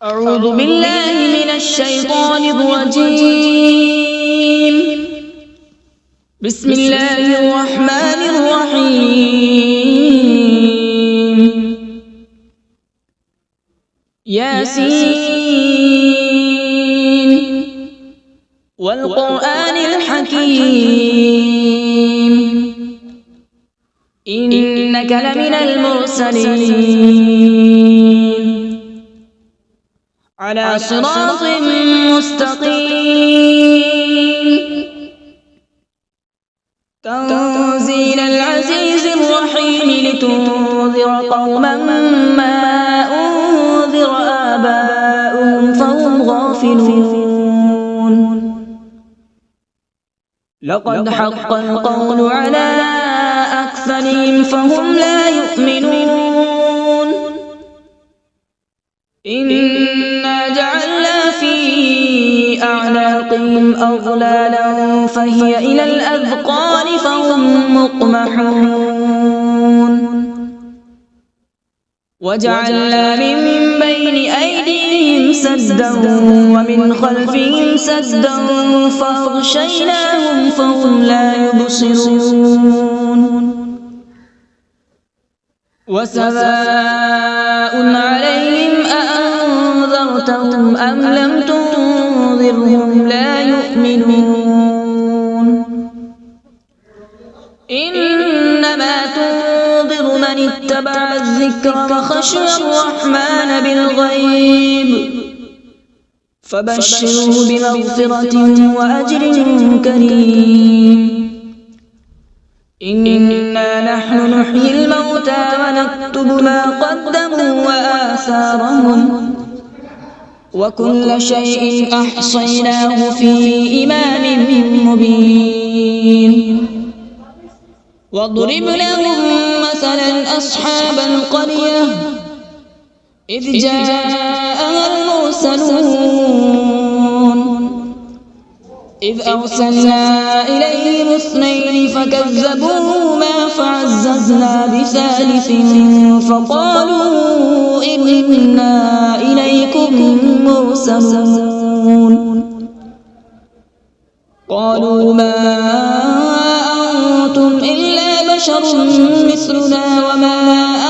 أعوذ بالله من الشيطان الرجيم. بسم الله الرحمن الرحيم. ياسين والقرآن الحكيم إنك لمن المرسلين على صراط مستقيم تنزيل العزيز الرحيم لتنذر قوما ما أنذر آباؤهم فهم غافلون. لقد حق القول على أكثرهم فهم لا يؤمنون. إنا جعلنا في أعناقهم أغلالا فهي إلى الأذقان فهم مقمحون. وجعلنا من بين أيديهم سدا ومن خلفهم سدا فأغشيناهم فهم لا يبصرون. وسواء عليهم أأنذرتهم أم لم تنذرهم لا يؤمنون. إنما تنذر من اتبع الذكر وخشي الرحمن بالغيب فبشره بمغفرة وأجر كريم. إنا نحن نحيي الموتى ونكتب ما قدموا وآثارهم وكل شيء أحصيناه في إمام مبين. واضرب لهم مثلا أصحاب القرية إذ جاءها المرسلون إذ أرسلنا إليهم اثنين فكذبوهما فعززنا بثالث فقالوا إنا إليكم مرسلون. قالوا ما أنتم إلا بشر مثلنا وما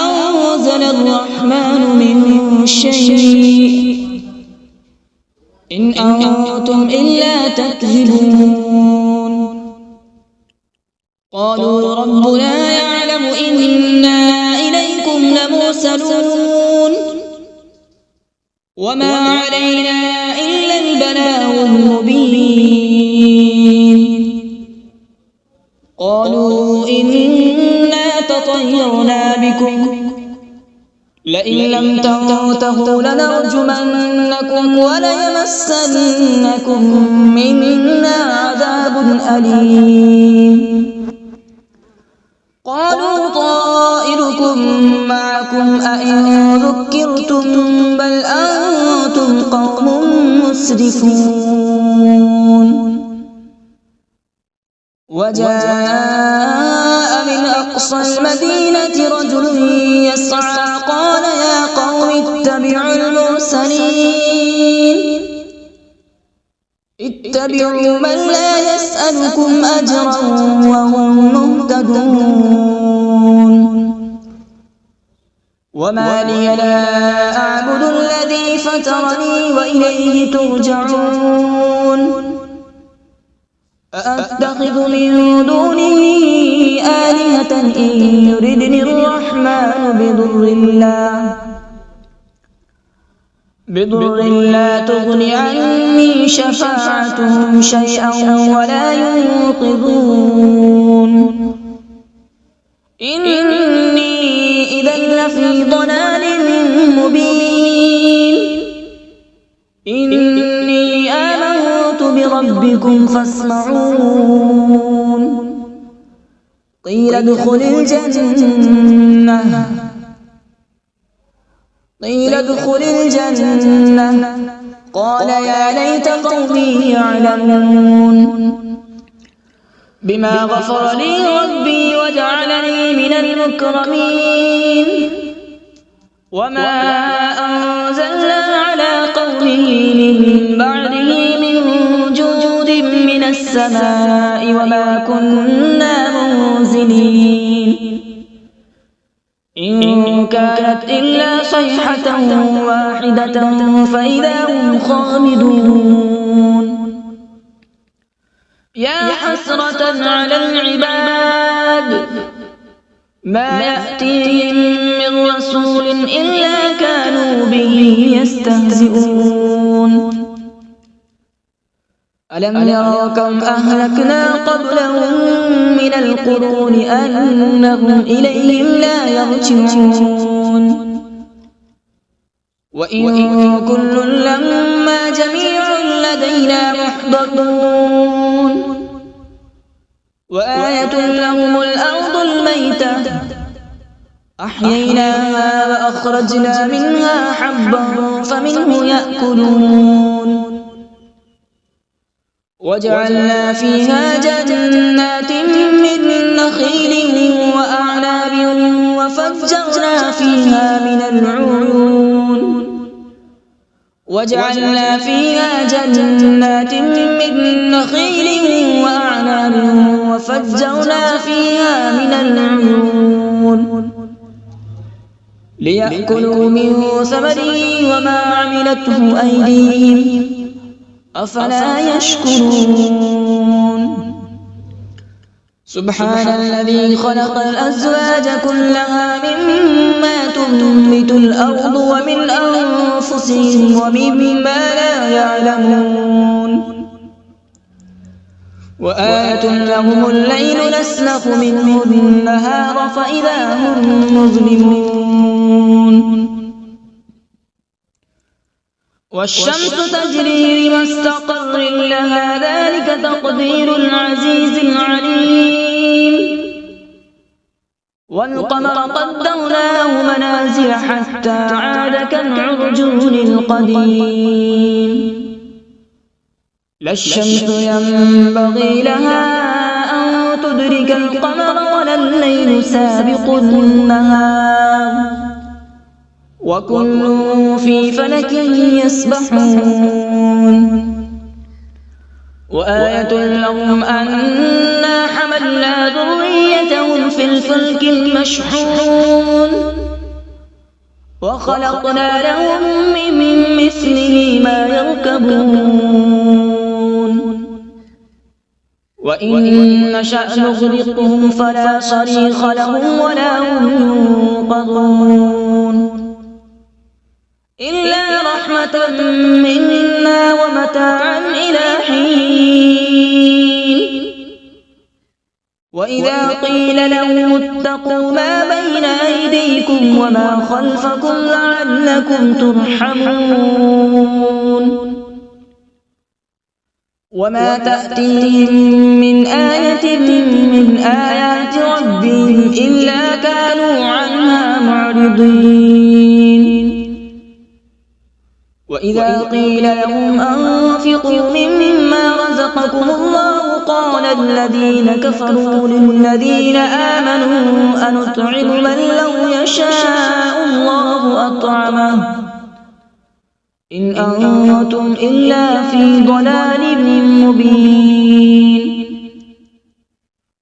أنزل الرحمن من شيء إن أنتم إلا تكذبون. قالوا ربنا يعلم إنا إليكم لمرسلون وما علينا إلا البلاغ المبين. قالوا إنا تطيرنا بكم لئن لم تنتهوا لنرجمنكم وليمسنكم منا عذاب أليم. قالوا طائركم معكم أئن ذكرتم بل أنتم قوم مسرفون. وجاء من أقصى المدينة رجل يسعى قال يا قوم اتبعوا المرسلين اتبعوا من لا يسألكم أجرا وهم مهتدون. وما لي لا أعبد الذي فطرني وإليه ترجعون. أأتخذ من دونه آلهة إن يردني الرحمن بضر لا تغن عني شفاعتهم شيئا ولا ينقذون. إني إذا لفي ضلال مبين. إني آمنت بربكم فاسمعون. قيل ادخل الجنة قال يا ليت قومي يعلمون. بما غفر لي ربي وجعلني من المكرمين. وما أنزلنا على قوله من بعده من جود من السماء وما كنا منزلين إن كانت إلا صيحة واحدة فإذا هم خامدون يا حسرة على العباد ما يأتيهم من رسول إلا كانوا به يستهزئون ألم يروا كم أهلكنا قبلهم من القرون أنهم إليهم لا يرجعون وإن كل لما جميع لدينا محضرون وآية لهم الأرض الميتة أحييناها وأخرجنا منها حبا فمنه يأكلون وجعلنا فيها جنات من نخيل وأعناب وفجرنا فيها من العيون وجعلنا فيها جنات من نخيل وأعناب وفجرنا فيها من العيون ليأكلوا من ثمره وما عملته أيديهم أفلا يشكرون سبحان الذي خلق الأزواج كلها مما تنبت الأرض ومن أنفسهم ومما لا يعلمون وآية لهم الليل نسلخ منه النهار فإذا هم مظلمون والشمس تجري لمستقر لها ذلك تقدير العزيز العليم والقمر قدرناه منازل حتى عاد كالعرجون القديم لا الشمس ينبغي لها أن تدرك القمر ولا الليل سابق النهار وكل في فلك يسبحون وآية لهم أنا حملنا ذريتهم في الفلك المشحون وخلقنا لهم من مثله ما يركبون وإن نشأ نغرقهم فلا صريخ لهم ولا هم ينقذون إلا رحمة منا ومتاعا إلى حين وإذا قيل لهم اتقوا ما بين أيديكم وما خلفكم لعلكم ترحمون وما تأتيهم من آية من آيات ربهم إلا كانوا عنها معرضين وإذا قيل لهم أنفقوا مما رزقكم الله قال الذين كفروا للذين آمنوا أنطعم من لو يشاء الله أطعمه إن أنتم إلا في ضلال مبين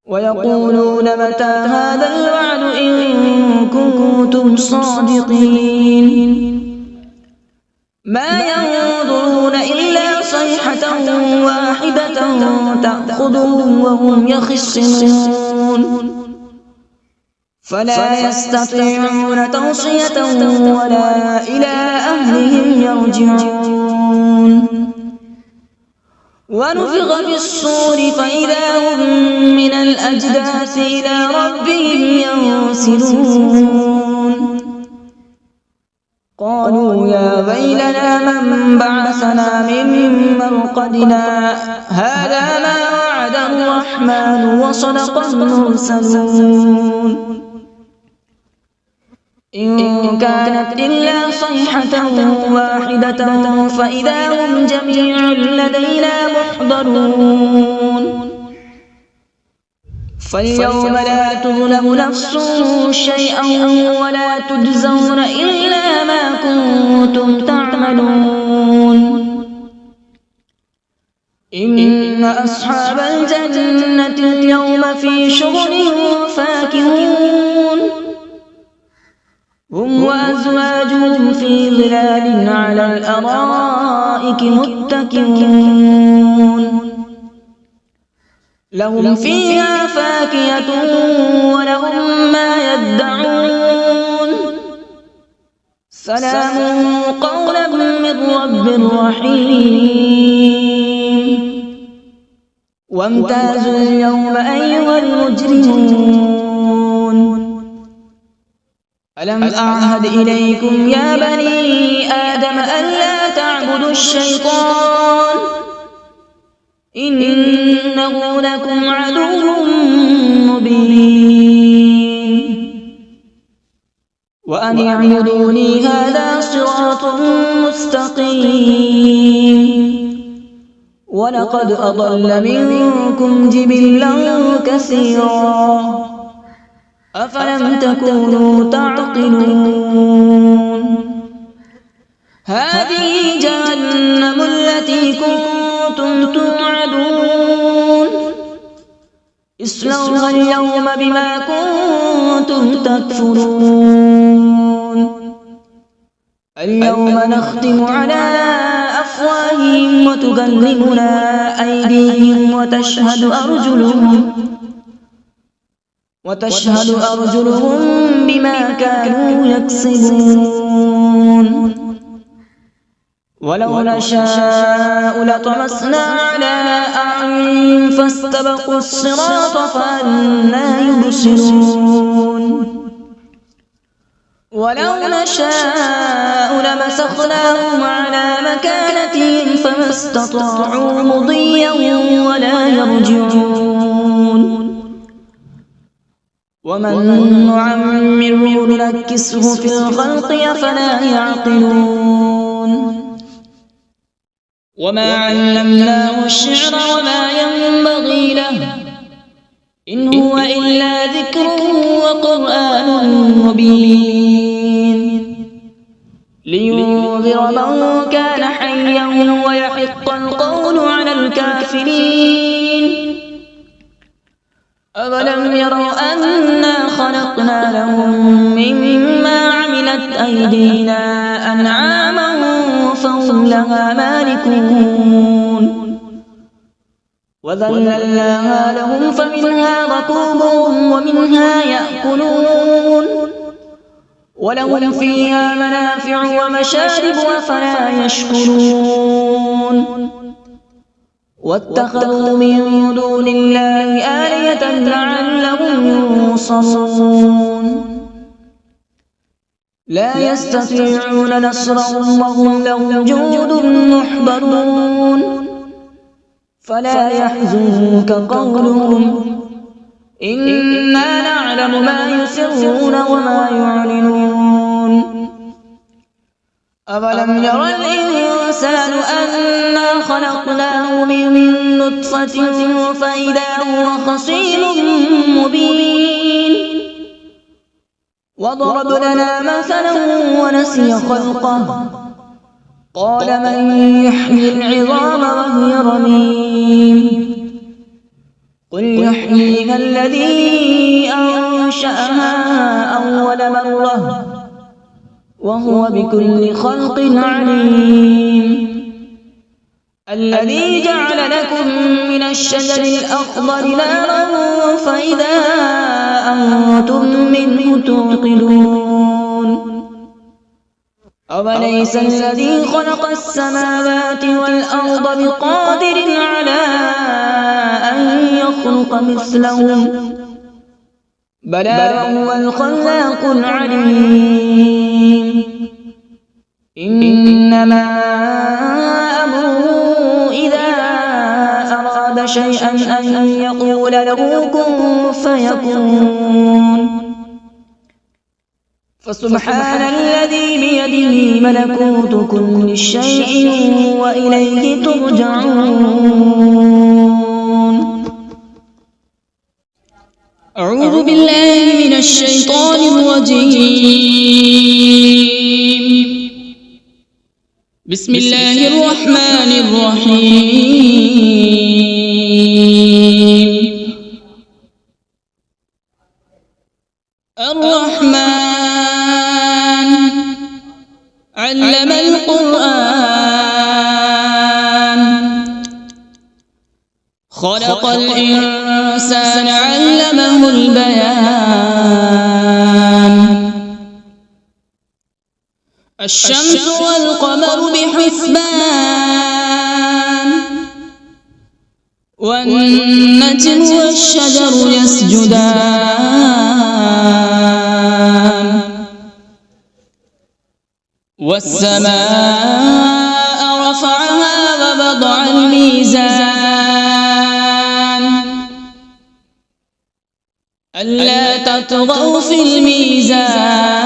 ويقولون متى هذا الوعد إن كنتم صادقين ما ينظرون إلا صيحة واحدة تأخذهم وهم يخصمون فلا يستطيعون توصية ولا إلى أهلهم يرجعون ونفخ في الصور فإذا هم من الأجداث إلى ربهم ينسلون قالوا يا ويلنا من بعثنا من مرقدنا هذا ما وعد الرحمن وصدق المرسلون إن كانت إلا صيحة واحدة فإذا هم جميع لدينا محضرون فاليوم لا تظلم نفس شيئا ولا تجزون إلا ما كنتم تعملون إن أصحاب الجنة اليوم في شغل فاكهون هم وأزواجهم في ظلال على الأرائك متكئون لهم فيها فاكهة ولهم ما يدعون سلام قولا من رب رحيم وامتازوا اليوم أيها المجرمون ألم أعهد إليكم يا بني آدم ألا تعبدوا الشيطان إنه لكم عدو مبين وأن اعبدوني هذا صراط مستقيم ولقد أضل منكم جبلا كثيرا أفلم تكونوا تعقلون هذه جهنم التي كنتم توعدون اصلوها اليوم بما كنتم تكفرون اليوم نختم على أفواههم وتكلمنا أيديهم وتشهد أرجلهم بما كانوا يكسبون ولو نشاء لطمسنا على أعينهم فاستبقوا الصراط فأنى يبصرون ولو نشاء لمسخناهم على مكانتهم فما استطاعوا مضيا ولا يرجعون ومن نعمره ننكسه في الخلق أفلا يعقلون وما علمناه الشعر وما ينبغي له إن هو إلا ذكر وقرآن مبين لينذر من كان حيا ويحق القول على الكافرين أولم يروا أنا خلقنا لهم مما عملت أيدينا أنعاما فهم لها مالكون وذللناها لهم فمنها ركوبهم ومنها يأكلون ولهم فيها منافع ومشارب أفلا يشكرون واتخذوا من دون الله آلهة لعلهم ينصرون لا يستطيعون نصرهم وهم لهم جند محضرون فلا يحزنك قولهم إنا نعلم ما يسرون وما يعلنون أولم ير الإنسان أنا خلقناه من نطفة فإذا هو خصيم مبين وضرب لنا مثلا ونسي خلقه قال من يحيي العظام وهي رميم قل يحييها الذي أنشأها أول مرة وهو بكل خلق عليم الذي جعل لكم من الشجر الأخضر نارا فإذا أنتم منه توقدون أوليس الذي خلق السماوات والأرض بقادر على أن يخلق مثلهم بلى وهو الخلاق العليم إنما أمره إذا أراد شيئا أن يقول له كن فيكون فسبحان الذي بيده ملكوت كل شيء وإليه ترجعون أعوذ بالله من الشيطان الرجيم بسم الله الرحمن الرحيم. الرحمن علم القرآن، خلق الإنسان علمه البيان. الشمس والقمر بحسبان، والنجم والشجر يسجدان. والسماء رفعها ووضع الميزان، ألا تطغوا في الميزان.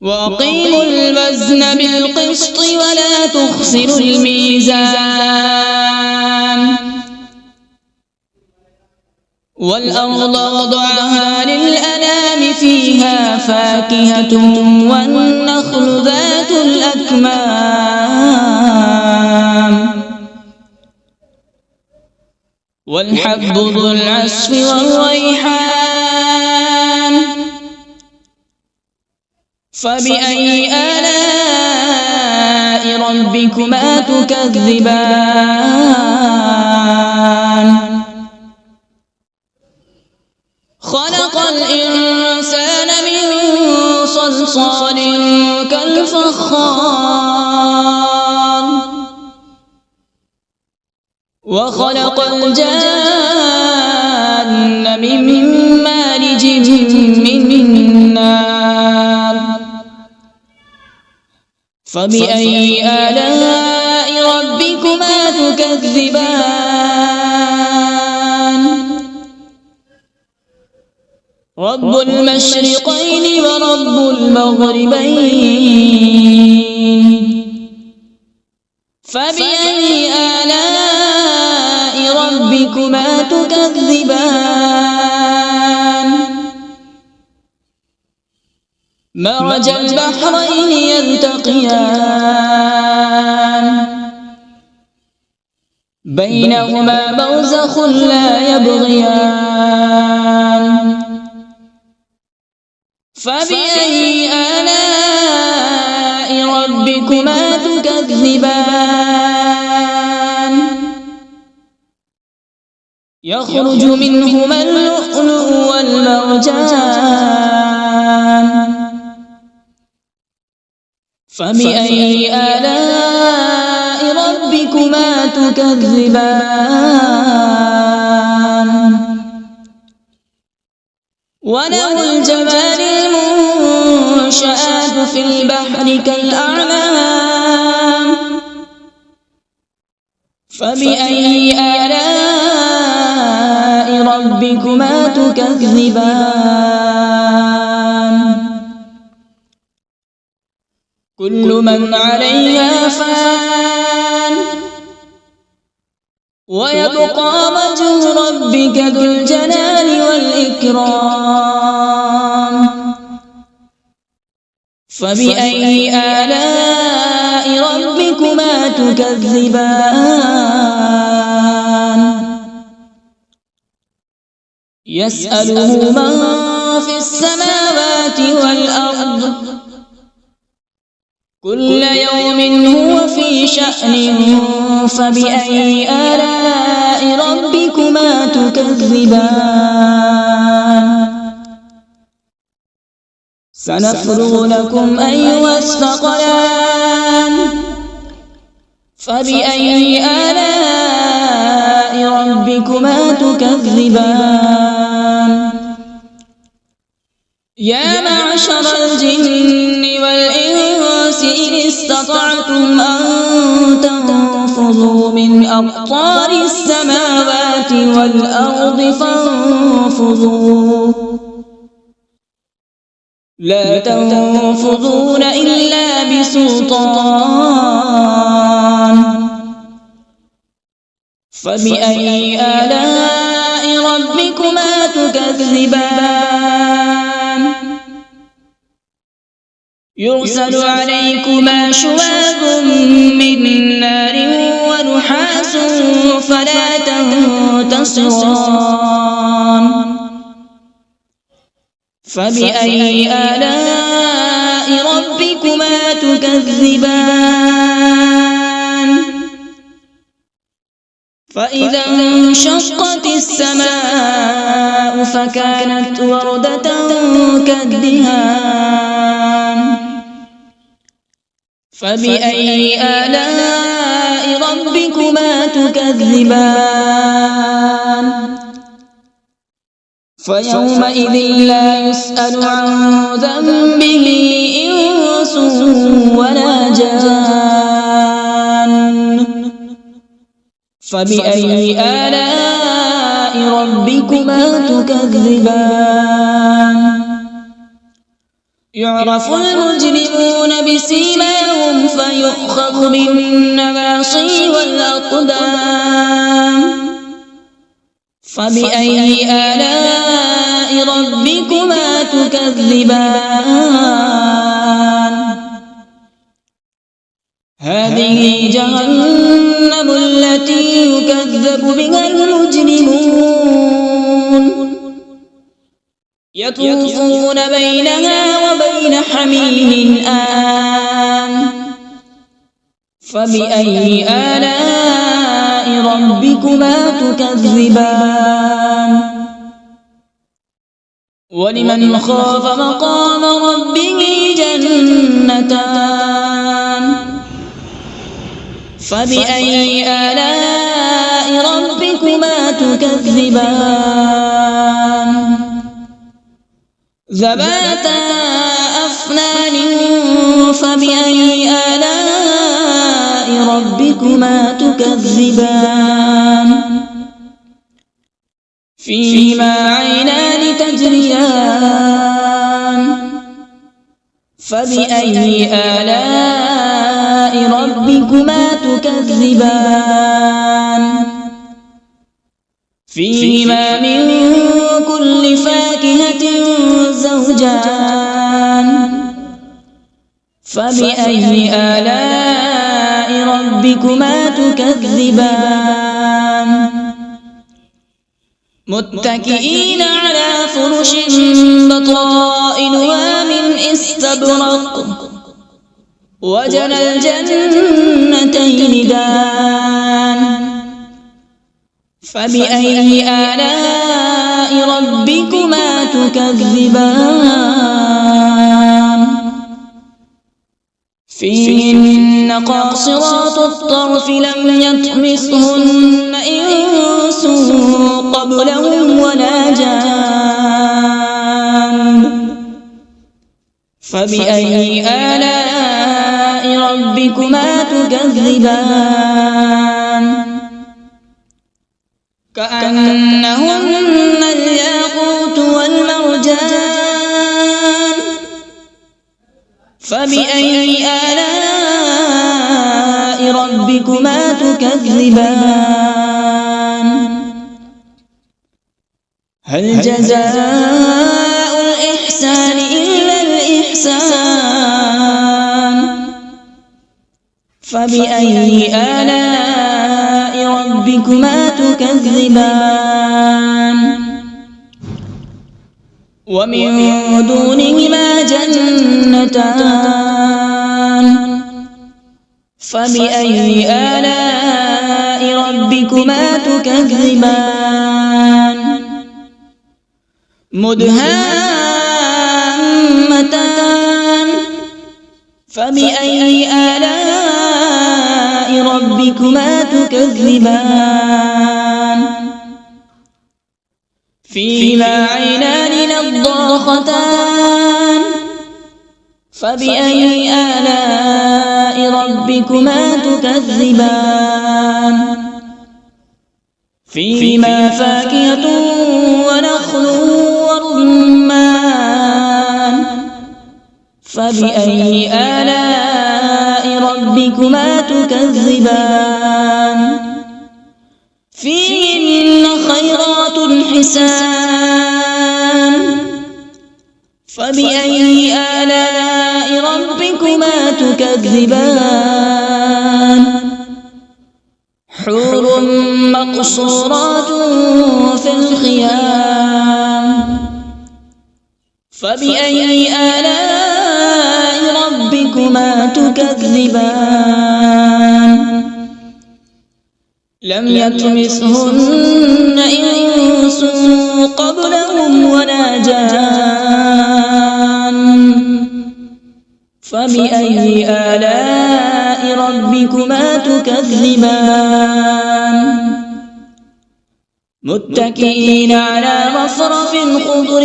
وأقيموا الوزن بالقسط ولا تخسروا الميزان. والأرض وضعها للأنام، فيها فاكهة والنخل ذات الأكمام، والحب ذو العصف والريحان. فبأي آلاء ربكما تكذبان؟ خلق الإنسان من صلصال كالفخار، وخلق الجان من مارج من نار. فبأي آلاء ربكما تكذبان؟ رب المشرقين ورب المغربين. فبأي آلاء ربكما تكذبان؟ مرج البحرين يلتقيان، بينهما برزخ لا يبغيان. فبأي آلاء ربكما تكذبان؟ يخرج منهما اللؤلؤ والمرجان. فبأي آلاء ربكما تكذبان؟ وله الجوار المنشآت في البحر كالأعلام. فبأي آلاء ربكما تكذبان؟ كل من عليها فان، ويبقى وجه ربك ذو الجلال والإكرام. فبأي آلاء ربكما تكذبان؟ يسأله من في السماوات والأرض، كل يوم هو في شأن. فبأي آلاء ربكما تكذبان؟ سنفرغ لكم أيها الثقلان. فبأي آلاء ربكما تكذبان؟ يا معشر الجن والإنس إن استطعتم أن تنفذوا من أقطار السماوات والأرض فانفذوا، لا تنفذون إلا بسلطان. فبأي آلاء ربكما تكذبان؟ يرسل عليكما شواظ من نار ونحاس فلا تنتصران فبأي آلاء ربكما تكذبان فإذا انشقت السماء فكانت وردة كالدهان فبأي آلاء ربكما تكذبان فيومئذ لا يسأل عن ذنبه إنس ولا جان فبأي آلاء ربكما تكذبان يعرف المجرمون بسيماهم فيؤخذ بالنواصي والأقدام فبأي آلاء ربكما تكذبان هذه جهنم التي يكذب بها المجرمون يطوفون بينها وبين حميم آن فبأي آلاء ربكما تكذبان ولمن خاف مقام ربه جنتان فبأي آلاء ربكما تكذبان ذواتا أفنان فبأي آلاء ربكما تكذبان فيهما عينان تجريان فبأي آلاء ربكما تكذبان فيهما من كل فاكهة زوجان فبأي آلاء ربكما تكذبان متكئين على فرش بطائنها من استبرق وجنى الجنتين دان فبأي آلاء ربكما تكذبان فيهن قاصرات الطرف لم يطمثهن إنس قبلهم ولا جان فبأي آلاء ربكما تكذبان كأنهن الياقوت والمرجان فبأي آلاء ربكما تكذبان هل جزاء الإحسان إلا الإحسان فبأي آلاء ربكما تكذبان ومن دونهما جنتان فبأي آلاء ربكما تكذبان مدهامتان فبأي آلاء ربكما تكذبان فيهما عينان نضاختان فبأي آلاء ربكما تكذبان فيهما فاكهة ونخل ورمان فبأي آلاء ربكما تكذبان فيهن خيرات حسان فبأي آلاء ربكما تكذبان حور مقصورات في الخيام فبأي آلاء ربكما تكذبان لم يطمثهن إنس قبلهم ولا جان فبأي آلاء ربكما تكذبان متكئين على رفرف خضر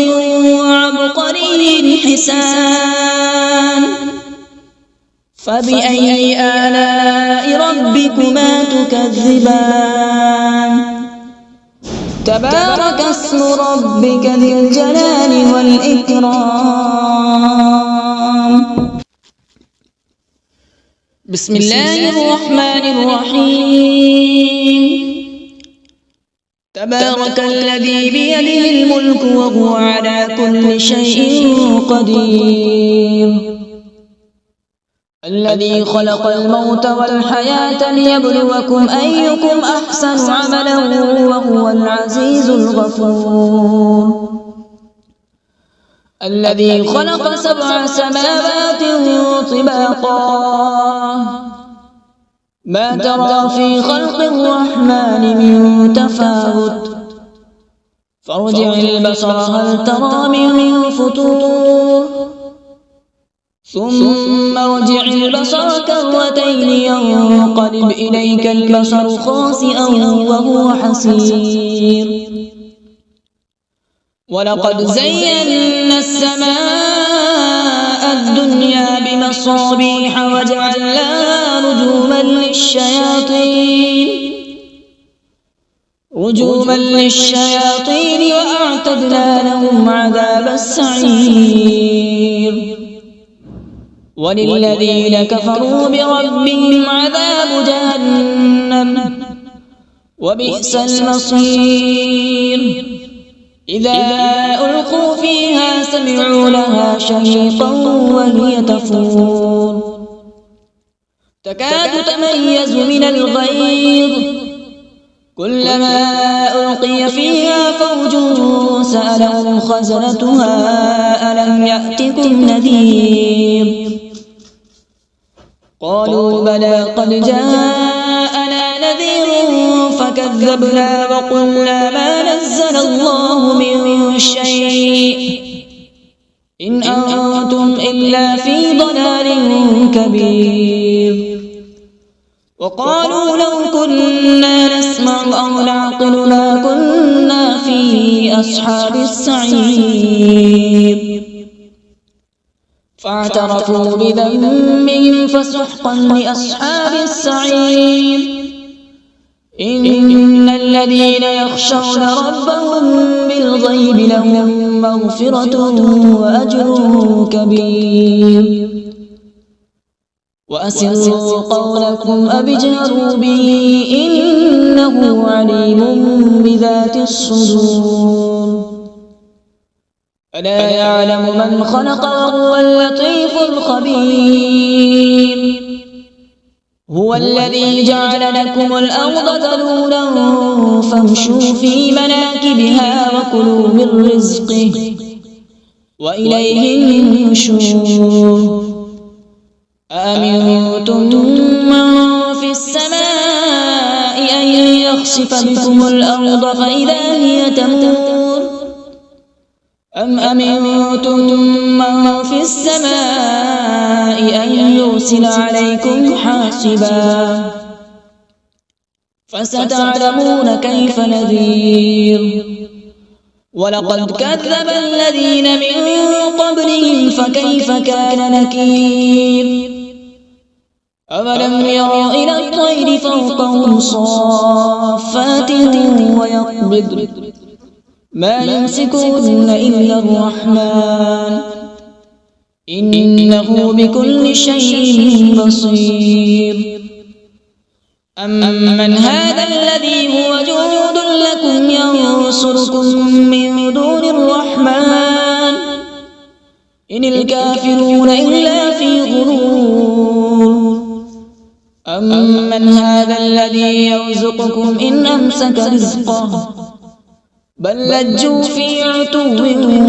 وعبقري حسان فبأي آلاء ربكما تكذبان تبارك اسم ربك ذي الجلال والإكرام بسم الله الرحمن الرحيم تبارك الذي بيده الملك وهو على كل شيء قدير الذي خلق الموت والحياة ليبلوكم أيكم أحسن عملا وهو العزيز الغفور الذي خلق 7 سماوات طباقا ما ترى في خلق الرحمن من تفاوت فارجع البصر هل ترى من فطور ثم ارجع البصر كرتين ينقلب إليك البصر خاسئا وهو حسير ولقد زينا السماء الدنيا بمصابيح وجعلناها رجوما للشياطين وأعتدنا لهم عذاب السعير وللذين كفروا بربهم عذاب جهنم وبئس المصير إذا ألقوا فيها سمعوا لها شهيقا وهي تفور تكاد تميز من الغيظ كلما ألقي فيها فوج سألهم خزنتها ألم يأتكم نذير قالوا بلى قد جاءنا نذير فكذبنا وقلنا ما نزل الله من شيء إن أنتم إلا في ضلال كبير وقالوا لو كنا نسمع أو نعقل ما كنا في أصحاب السعير فاعترفوا بذنبهم فسحقا لأصحاب السعير إن الذين يخشون ربهم بالغيب لهم مغفرة وأجر كبير وأسروا قولكم أو اجهروا به إنه عليم بذات الصدور ألا يعلم من خلق وهو اللطيف الخبير هو الذي جعل لكم الأرض ذلولا فامشوا في مناكبها وكلوا من رزقه وإليه النشور أأمنتم من في السماء أن يخسف بكم الأرض فإذا هي تمور أم أمنتم من في السماء أن يرسل عليكم حاصبا فستعلمون كيف نذير ولقد كذب الذين من قبلهم فكيف كان نكير أولم يروا إلى الطير فوقهم صافات ويقبض ما يمسكهن إلا الرحمن إنه بكل شيء بصير أمن هذا الذي هو جند لكم ينصركم من دون الرحمن إن الكافرون إلا في غرور أمن هذا الذي يرزقكم إن أمسك رزقه بل لجوا في عتو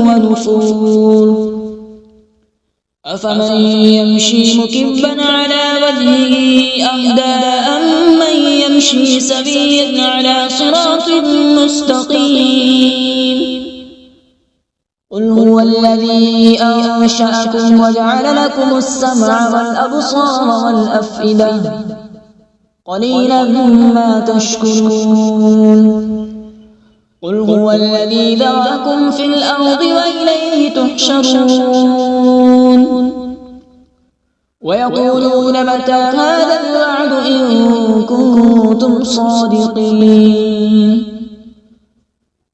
ونفور أفمن يمشي مكبا على وجهه أهدى أمن يمشي سويا على صراط مستقيم قل هو الذي أنشأكم وجعل لكم السمع والأبصار والأفئدة قليلا ما تشكرون قل هو الذي ذرأكم في الأرض وإليه تحشرون ويقولون متى هذا الوعد إن كنتم صادقين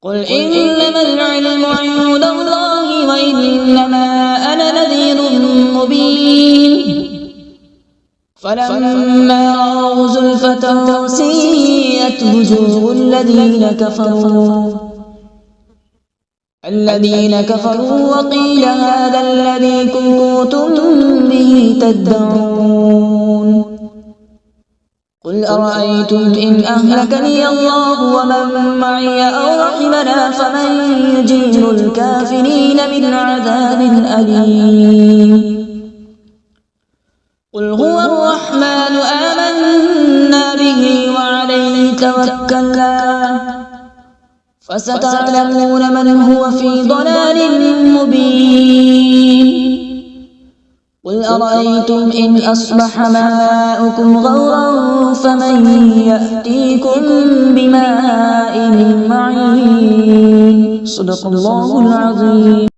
قل إنما العلم عند الله وإنما أنا نذير مبين فلما رأوا زلفة سيئت وجوه الذين كفروا وقيل هذا الذي كنتم به تدعون قل أرأيتم إن أهلكني الله ومن معي أو رحمنا فمن يجير الكافرين من عذاب أليم قل هو الرحمن آمنا به وعليه توكلنا فستعلمون من هو في ضلال مبين قل أرأيتم إن أصبح ماؤكم غورا فمن يأتيكم بماء معين صدق الله العظيم.